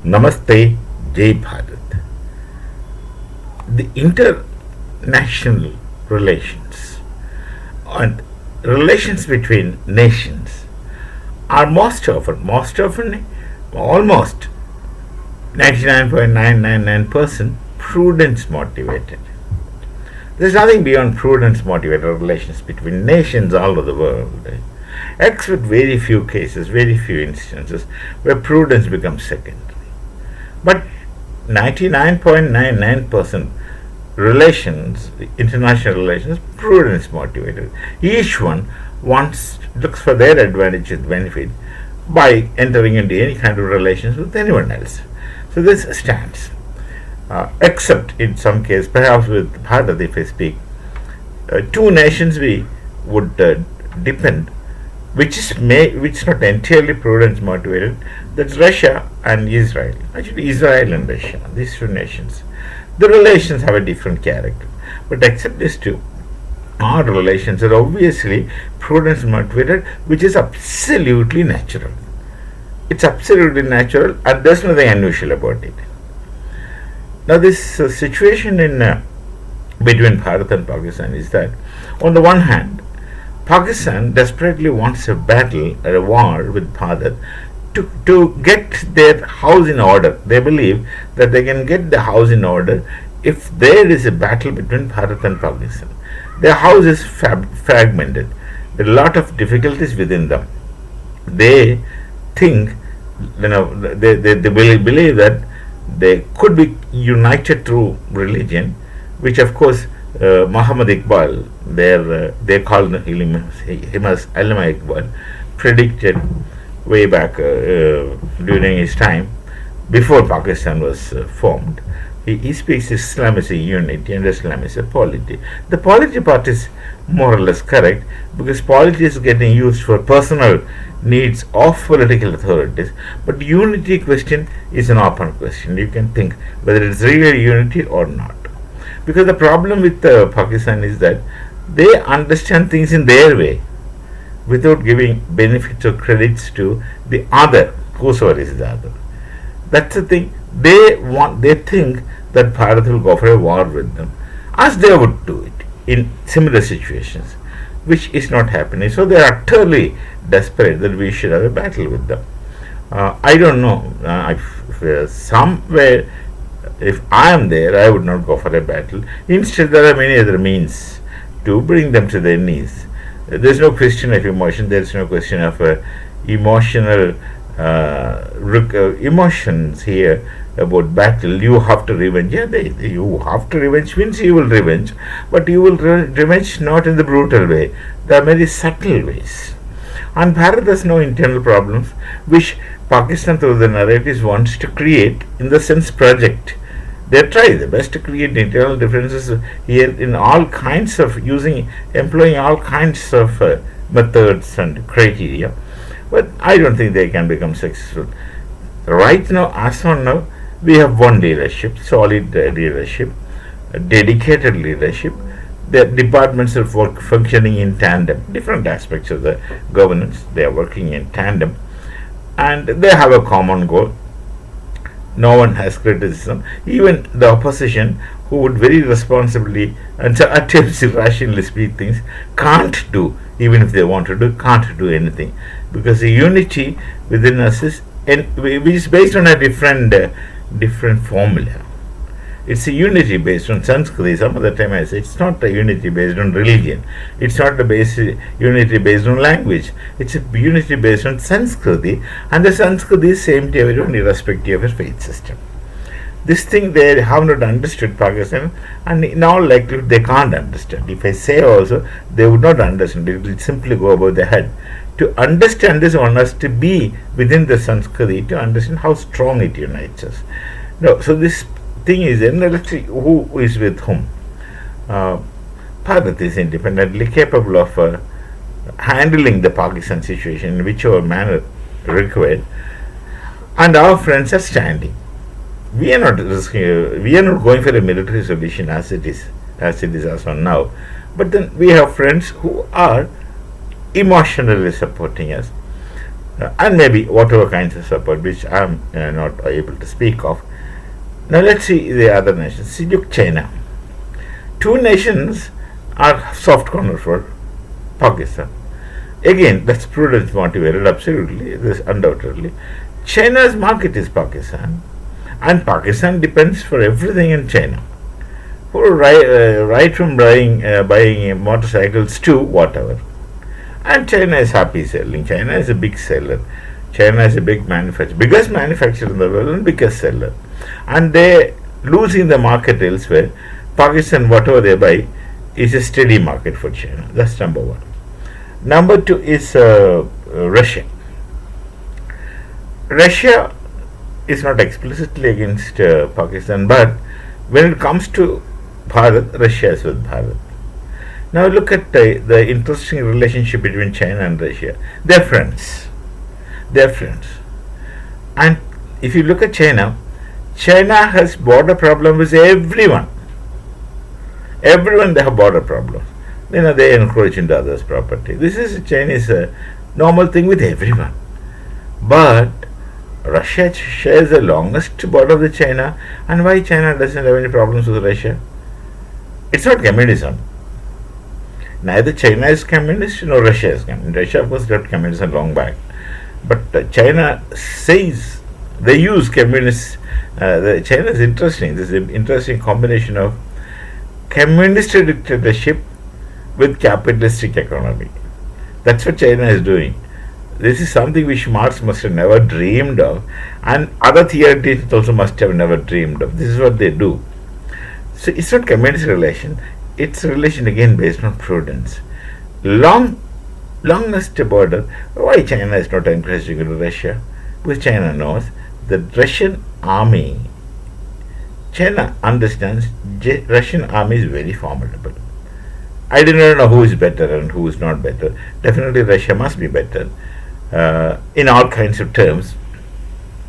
Namaste, Jai Bharat. The international relations and relations between nations are almost 99.999% prudence motivated. There's nothing beyond prudence motivated relations between nations all over the world, except very few cases, very few instances where prudence becomes secondary. But 99.99% relations, international relations, prudence motivated. Each one looks for their advantage and benefit by entering into any kind of relations with anyone else. So this stands. Except in some case, perhaps with Bharat, if I speak, two nations we would depend, which is not entirely prudence motivated. That's Russia and Israel. Actually, Israel and Russia, these two nations. The relations have a different character, but except these two, our relations are obviously prudence motivated, which is absolutely natural. It's absolutely natural, and there's nothing unusual about it. Now, this situation in between Bharat and Pakistan is that, on the one hand, Pakistan desperately wants a battle or a war with Bharat to get their house in order. They believe that they can get the house in order if there is a battle between Bharat and Pakistan. Their house is fragmented. There are a lot of difficulties within them. They think, they believe that they could be united through religion, which of course Muhammad Iqbal, they called him as Allama Iqbal, predicted way back during his time, before Pakistan was formed. He speaks Islam is a unity and Islam is a polity. The polity part is more or less correct, because polity is getting used for personal needs of political authorities, but unity question is an open question. You can think whether it's really unity or not. Because the problem with Pakistan is that they understand things in their way without giving benefits or credits to the other, whosoever is the other. That's the thing. They think that Bharat will go for a war with them, as they would do it in similar situations, which is not happening. So they are utterly desperate that we should have a battle with them. I don't know if somewhere, if I am there, I would not go for a battle. Instead, there are many other means to bring them to their knees. There is no question of emotion. There is no question of emotional emotions here about battle. You have to revenge. Yeah, you have to revenge means you will revenge, but you will revenge not in the brutal way. There are very subtle ways. And Bharat has no internal problems, which Pakistan, through the narratives, wants to create in the sense project. They try their best to create internal differences here in all kinds of employing all kinds of methods and criteria, but I don't think they can become successful. Right now, as on now, we have one leadership, solid leadership, dedicated leadership. The departments are functioning in tandem. Different aspects of the governance, they are working in tandem, and they have a common goal. No one has criticism. Even the opposition, who would very responsibly and at times irrationally speak things, can't do, even if they want to do, can't do anything, because the unity within us which is based on a different formula. It's a unity based on Sanskrit. Some of the time I say it's not a unity based on religion. It's not a unity based on language. It's a unity based on Sanskrit, and the Sanskrit is same to everyone irrespective of faith system. This thing they have not understood Pakistan, and in all likelihood they can't understand. If I say also, they would not understand. It will simply go above their head. To understand this, one has to be within the Sanskrit to understand how strong it unites us. No, so this thing is, let's see who is with whom. Bharat is independently capable of handling the Pakistan situation in whichever manner required, and our friends are standing. We are not going for a military solution as it is as of now, but then we have friends who are emotionally supporting us. and maybe whatever kinds of support which I'm not able to speak of. Now let's see the other nations. See, look, China. Two nations are soft corner for Pakistan. Again, that's prudence motivated, absolutely, this undoubtedly. China's market is Pakistan, and Pakistan depends for everything in China. For right from buying motorcycles to whatever. And China is happy selling. China is a big seller. China is a big manufacturer, biggest manufacturer in the world and biggest seller. And they losing the market elsewhere. Pakistan, whatever they buy, is a steady market for China. That's number one. Number two is Russia. Russia is not explicitly against Pakistan, but when it comes to Bharat, Russia is with Bharat. Now look at the interesting relationship between China and Russia. They're friends. They're friends. And if you look at China, China has border problems with everyone. Everyone they have border problems. They encroach into others' property. This is a Chinese normal thing with everyone. But Russia shares the longest border with China, and why China doesn't have any problems with Russia? It's not communism. Neither China is communist nor Russia is communist. Russia, of course, left communism long back. But China says they use communist. China is interesting. This is an interesting combination of communist dictatorship with capitalistic economy. That's what China is doing. This is something which Marx must have never dreamed of, and other theorists also must have never dreamed of. This is what they do. So it's not communist relation. It's a relation again based on prudence. Longest border. Why China is not encouraging into Russia? Because China knows the Russian army. China understands Russian army is very formidable. I do not know who is better and who is not better. Definitely Russia must be better in all kinds of terms.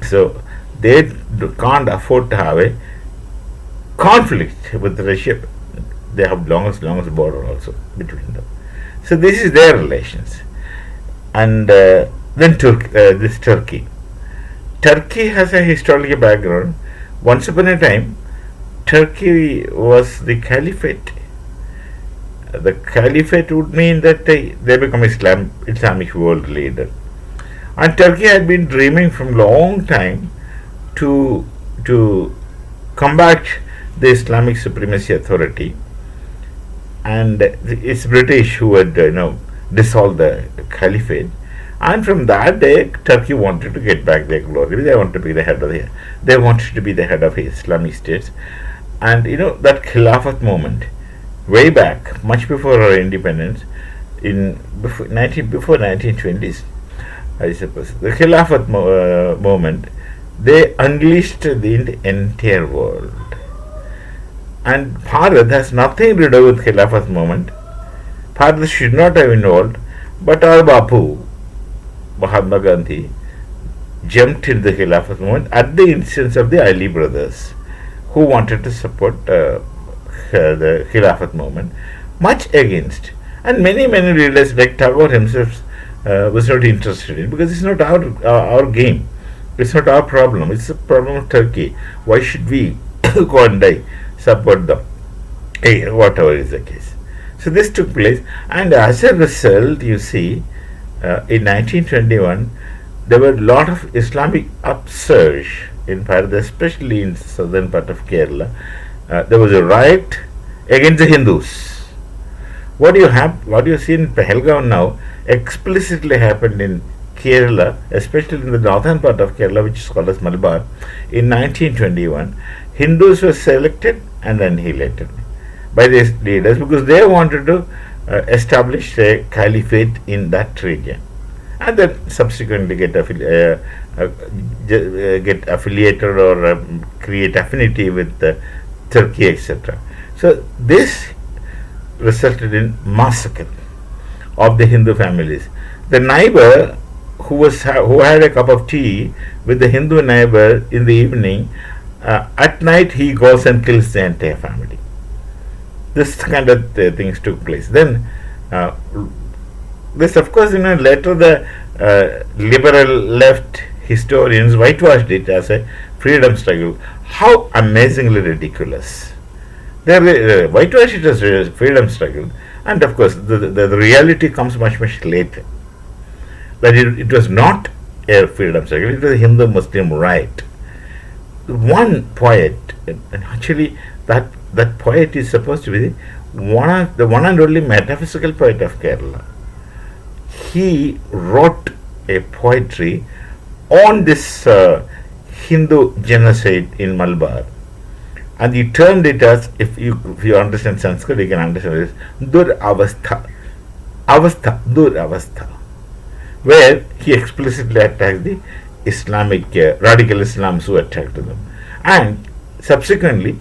So they can't afford to have a conflict with Russia. They have longest border also between them. So this is their relations. And then this Turkey. Turkey has a historical background. Once upon a time, Turkey was the caliphate. The caliphate would mean that they become Islamic world leader. And Turkey had been dreaming from long time to combat the Islamic supremacy authority. And it's British who had dissolved the caliphate. And from that day, Turkey wanted to get back their glory. They wanted to be the head of Islamic states. And that Khilafat movement, way back, much before our independence, before 1920s, I suppose, the Khilafat movement, they unleashed the entire world. And Bharat has nothing to do with Khilafat movement. Bharat should not have involved, but our Bapu, Mahatma Gandhi, jumped in the Khilafat movement at the instance of the Ali brothers, who wanted to support the Khilafat movement, much against. And many leaders like Tagore himself was not interested in, because it's not our game. It's not our problem. It's a problem of Turkey. Why should we go and support them? Whatever is the case. So this took place, and as a result, you see, in 1921, there were a lot of Islamic upsurge in Bharat, especially in southern part of Kerala. There was a riot against the Hindus. What you see in Pahalgam now explicitly happened in Kerala, especially in the northern part of Kerala, which is called as Malabar. In 1921, Hindus were selected and annihilated by these leaders because they wanted to establish a caliphate in that region, and then subsequently get affiliated or create affinity with Turkey, etc. So this resulted in massacre of the Hindu families. The neighbor who had a cup of tea with the Hindu neighbor in the evening, at night he goes and kills the entire family. This kind of things took place. Then this, of course, later the liberal left historians whitewashed it as a freedom struggle. How amazingly ridiculous! They whitewashed it as a freedom struggle, and of course, the reality comes much later. That it was not a freedom struggle; it was a Hindu-Muslim right. One poet, and actually, that poet is supposed to be the one and only metaphysical poet of Kerala. He wrote a poetry on this Hindu genocide in Malabar, and he termed it as, if you understand Sanskrit, you can understand this, Dur Dur Avastha, where he explicitly attacked the Islamic radical Islam who attacked them, and subsequently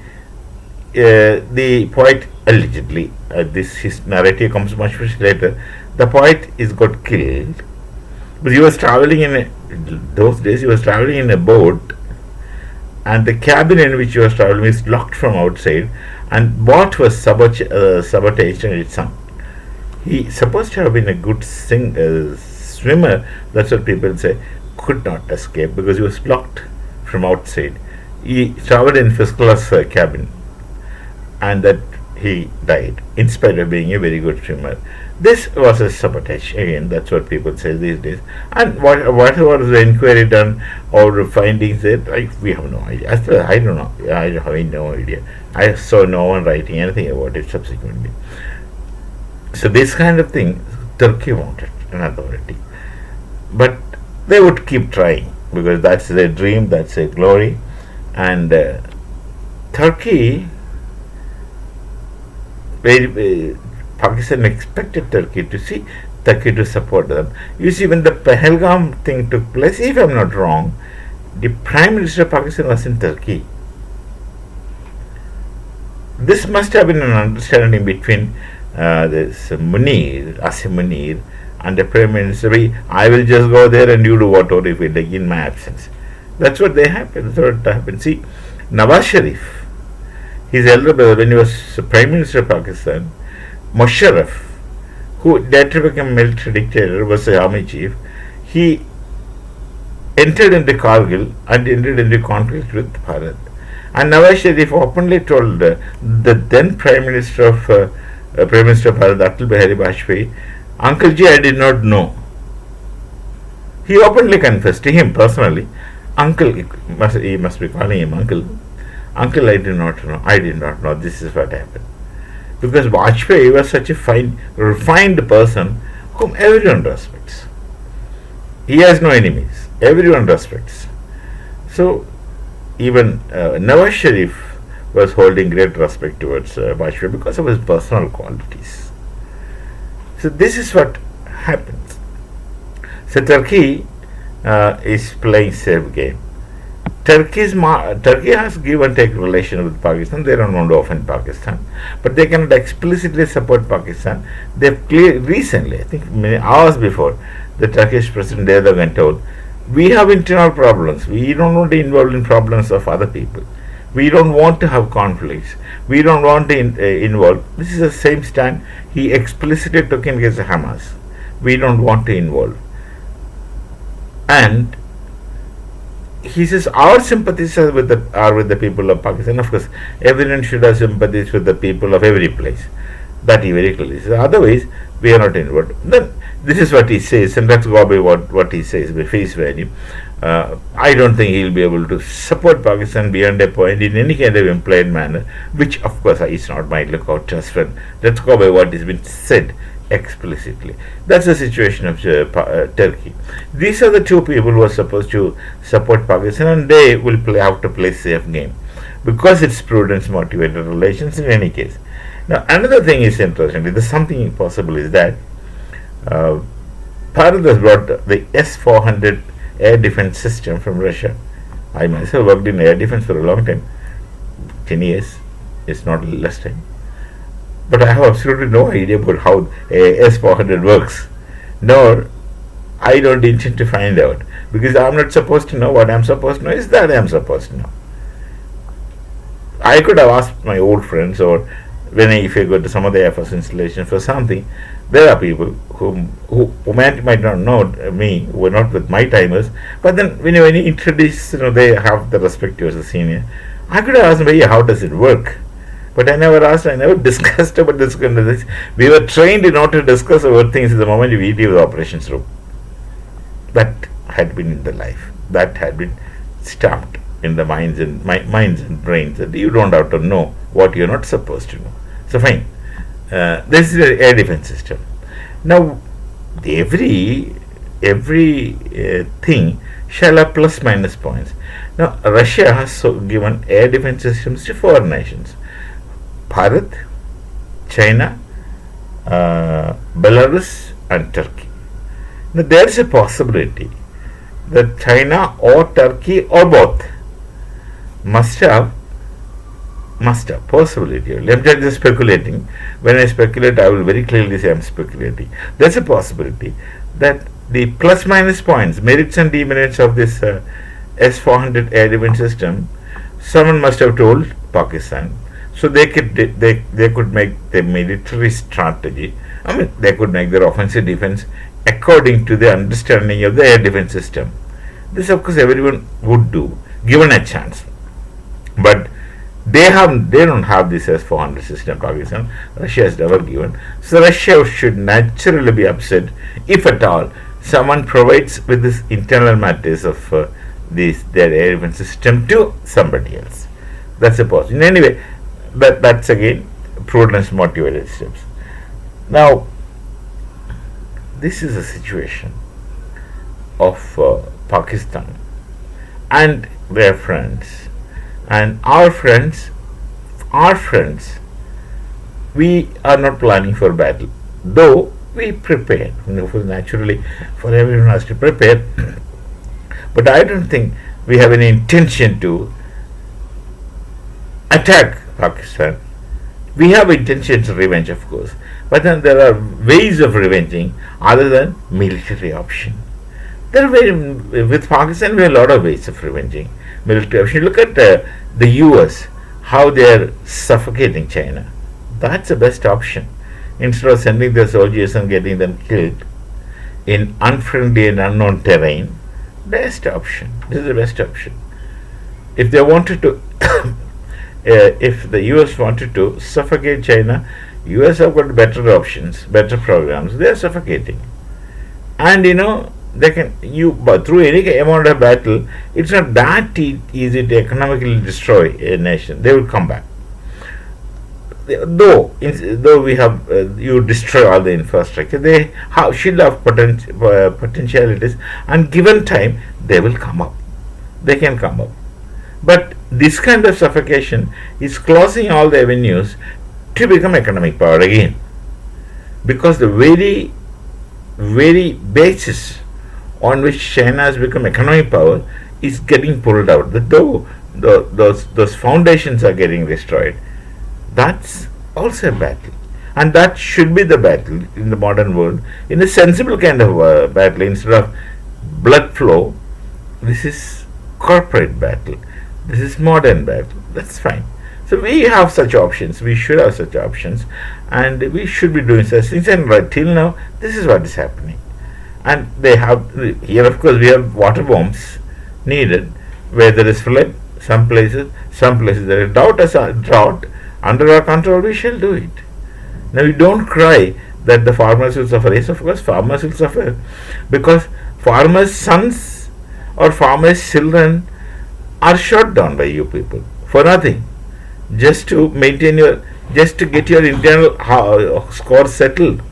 the poet allegedly, his narrative comes much later. The poet is got killed, but he was traveling those days. He was traveling in a boat, and the cabin in which he was traveling is locked from outside, and boat was sabotaged and it sunk. He supposed to have been a good swimmer. That's what people say. Could not escape because he was locked from outside. He traveled in first class cabin, and that he died in spite of being a very good swimmer. This was a sabotage. Again, that's what people say these days. And whatever the inquiry done or the findings there, we have no idea. As far as I don't know. I have no idea. I saw no one writing anything about it subsequently. So this kind of thing, Turkey wanted an authority, but they would keep trying because that's their dream, that's their glory, and Turkey. Pakistan expected Turkey to support them. You see, when the Pahalgam thing took place, if I'm not wrong, the Prime Minister of Pakistan was in Turkey. This must have been an understanding between this Asim Munir, and the Prime Minister. I will just go there and you do whatever you feel like in my absence. That's what happened. That's what happened. See, Nawaz Sharif, his elder brother, when he was Prime Minister of Pakistan, Musharraf, who later became a military dictator, was the army chief. He entered into Kargil and entered into conflict with Bharat. And Nawaz Sharif openly told the then Prime Minister of Bharat, Atal Bihari Vajpayee, Uncle Ji, I did not know. He openly confessed to him personally. Uncle, he must be calling him Uncle. Uncle, I did not know. I did not know. This is what happened. Because Vajpayee was such a fine, refined person whom everyone respects. He has no enemies. Everyone respects. So, even Nawaz Sharif was holding great respect towards Vajpayee because of his personal qualities. So, this is what happens. So, Turkey is playing safe game. Turkey has give and take relation with Pakistan. They don't want to offend Pakistan, but they cannot explicitly support Pakistan. They've recently, I think many hours before, the Turkish President Erdogan told, we have internal problems. We don't want to involve in problems of other people. We don't want to have conflicts. We don't want to involve. This is the same stand he explicitly took in against Hamas. We don't want to involve. And he says our sympathies are with the people of Pakistan. Of course, everyone should have sympathies with the people of every place. That he very clearly says. Otherwise, we are not involved. Then this is what he says, and let's go by what he says by face value. I don't think he'll be able to support Pakistan beyond a point in any kind of implied manner, which of course is not my lookout trust fund. Let's go by what has been said explicitly. That's the situation of Turkey. These are the two people who are supposed to support Pakistan, and they will have to play safe game because it's prudence motivated relations in any case. Now, another thing is interesting. There's something possible is that Bharat has brought the S-400 air defense system from Russia. I myself worked in air defense for a long time, 10 years. It's not less time. But I have absolutely no idea about how a S-400 works, nor I don't intend to find out, because I'm not supposed to know. What I'm supposed to know is that I'm supposed to know. I could have asked my old friends, or if I go to some other Air Force installation for something, There are people who might not know me, who are not with my timers, but then when you introduce, they have the respect you as a senior. I could have asked them, "Hey, how does it work?" But I never asked, I never discussed about this kind of things. We were trained in not to discuss about things the moment we leave the operations room. That had been in the life. That had been stamped in the minds and brains that you don't have to know what you're not supposed to know. So fine. This is the air defense system. Now, every thing shall have plus minus points. Now, Russia has given air defense systems to four nations: Bharat, China, Belarus, and Turkey. Now, there is a possibility that China or Turkey or both must have possibility. I'm just speculating. When I speculate, I will very clearly say I'm speculating. There's a possibility that the plus minus points, merits and demerits of this S-400 air defense system, someone must have told Pakistan, so they could make their military strategy. I mean, they could make their offensive defense according to the understanding of the air defense system. This, of course, everyone would do, given a chance. But they don't have this S-400 system. Pakistan, Russia has never given. So Russia should naturally be upset if at all someone provides with this internal matters of their air defense system to somebody else. That's a possibility. Anyway, that's again prudence motivated steps. Now, this is a situation of Pakistan and their friends. And our friends, we are not planning for battle, though we prepare. Naturally, for everyone has to prepare. But I don't think we have any intention to attack Pakistan. We have intentions of revenge, of course, but then there are ways of revenging other than military option. With Pakistan, we have a lot of ways of revenging military option. Look at the US, how they are suffocating China. That's the best option. Instead of sending their soldiers and getting them killed in unfriendly and unknown terrain, best option. This is the best option. If they wanted to, if the US wanted to suffocate China, US have got better options, better programs. They are suffocating, and they can but through any amount of battle, it's not that easy to economically destroy a nation. They will come back. Though we have you destroy all the infrastructure, they should have potentialities, and given time, they will come up. They can come up. But this kind of suffocation is closing all the avenues to become economic power again, because the very basis on which China has become economic power is getting pulled out. Those foundations are getting destroyed. That's also a battle, and that should be the battle in the modern world, in a sensible kind of battle. Instead of blood flow, this is corporate battle. This is modern battle. That's fine. So we have such options. We should have such options, and we should be doing such things. And right till now, this is what is happening. And they have here, of course, we have water bombs needed where there is flood. Some places there is drought. Under our control, we shall do it. Now, we don't cry that the farmers will suffer. Yes, of course, farmers will suffer, because farmers' sons or farmers' children are shot down by you people for nothing, just to get your internal score settled,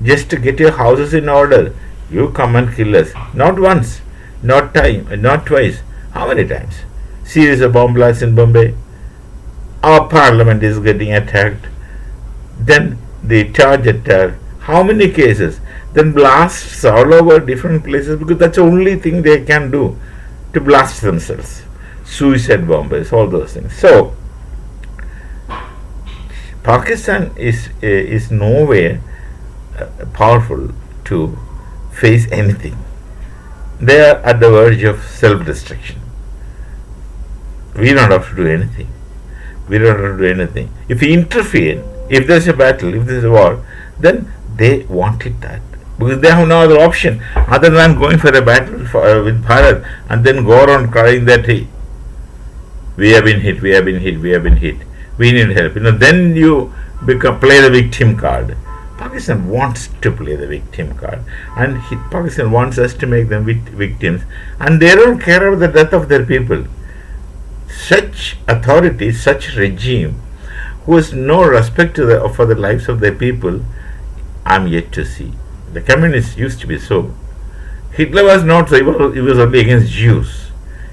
just to get your houses in order. You come and kill us. Not once, not twice. How many times? Series of bomb blasts in Bombay. Our parliament is getting attacked. Then the charge attack. How many cases? Then blasts all over different places, because that's the only thing they can do to blast themselves. Suicide bombers, all those things. So Pakistan is nowhere powerful to face anything. They are at the verge of self-destruction. We don't have to do anything. If we interfere, if there's a battle, if there's a war, then They wanted that because they have no other option other than going for a battle with Bharat and then go around crying that, hey, we have been hit, we have been hit, we have been hit, we need help. Then you play the victim card. Pakistan wants to play the victim card, and Pakistan wants us to make them victims, and they don't care about the death of their people. Such authority, such regime, who has no respect for the lives of their people, I'm yet to see. The communists used to be so. Hitler was not so. He was only against Jews.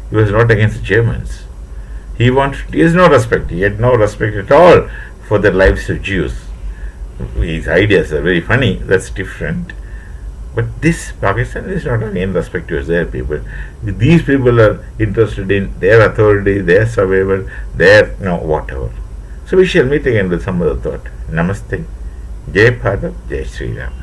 He was not against Germans. He has no respect. He had no respect at all for the lives of Jews. His ideas are very funny. That's different. But this Pakistan is not again respect towards their people. These people are interested in their authority, their survival, their whatever. So we shall meet again with some other thought. Namaste. Jai Bharat, Jai Sri Ram.